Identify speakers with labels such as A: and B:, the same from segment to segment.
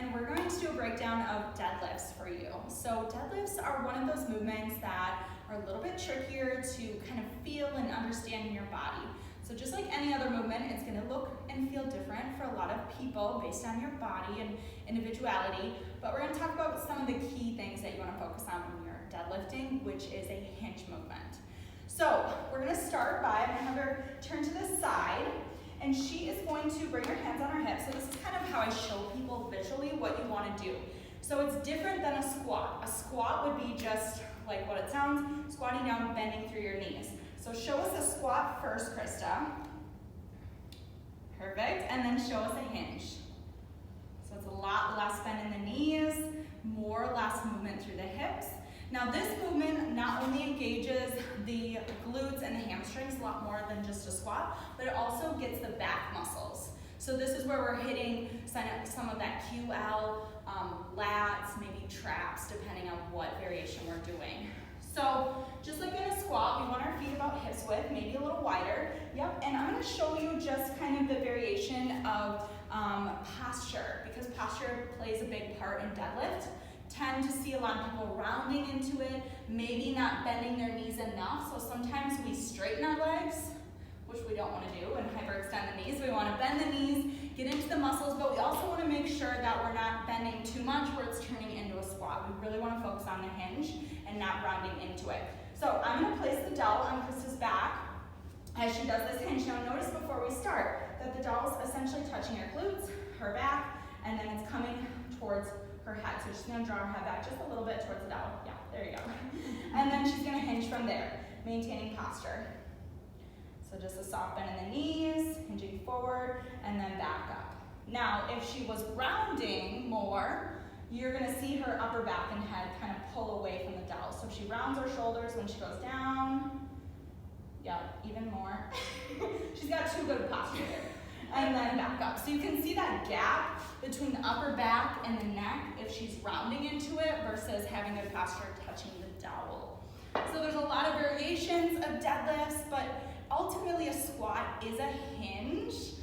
A: and we're going to do a breakdown of deadlifts for you. So deadlifts are one of those movements that are a little bit trickier to kind of feel and understand in your body. So just like any other movement, it's gonna look and feel different for a lot of people based on your body and individuality, but we're gonna talk about some of the key things that you wanna focus on when you're deadlifting, which is a hinge movement. So we're gonna start by, I'm gonna have her turn to the side, and she is going to bring her hands on her hips. So this is kind of how I show people visually what you wanna do. So it's different than a squat. A squat would be just like what it sounds, squatting down, bending through your knees. So show us a squat first, Krista. Perfect, and then show us a hinge. So it's a lot less bend in the knees, more or less movement through the hips. Now this movement not only engages the glutes and the hamstrings a lot more than just a squat, but it also gets the back muscles. So this is where we're hitting some of that QL, lats, maybe traps, depending on what variation we're doing. So just like in a squat, we want our feet about hips width, maybe a little wider. Yep, and I'm gonna show you just kind of the variation of posture, because posture plays a big part in deadlift. Tend to see a lot of people rounding into it, maybe not bending their knees enough. So sometimes we straighten our legs, which we don't want to do, and hyperextend the knees. We want to bend the knees, get into the muscles, but we also want to make sure that we're not bending too much where it's turning into a squat. We really want to focus on the hinge and not rounding into it. So I'm going to place the dowel on Krista's back as she does this hinge. Now notice before we start that the dowel is essentially touching her glutes, her back, and then it's coming towards her head. So she's going to draw her head back just a little bit towards the dowel. Yeah, there you go. And then she's going to hinge from there, maintaining posture. So just a soft bend in the knees, hinging forward, and then back up. Now, if she was rounding more, you're gonna see her upper back and head kind of pull away from the dowel. So she rounds her shoulders when she goes down. Yep, even more. She's got too good a posture here. And then back up. So you can see that gap between the upper back and the neck if she's rounding into it versus having good posture touching the dowel. So there's a lot of variations of deadlifts, but ultimately a squat is a hinge,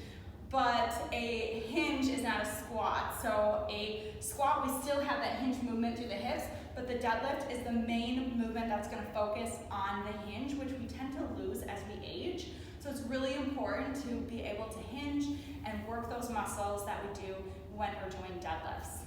A: but a hinge is not a squat. So a squat, we still have that hinge movement through the hips, but the deadlift is the main movement that's gonna focus on the hinge, which we tend to lose as we age. So it's really important to be able to hinge and work those muscles that we do when we're doing deadlifts.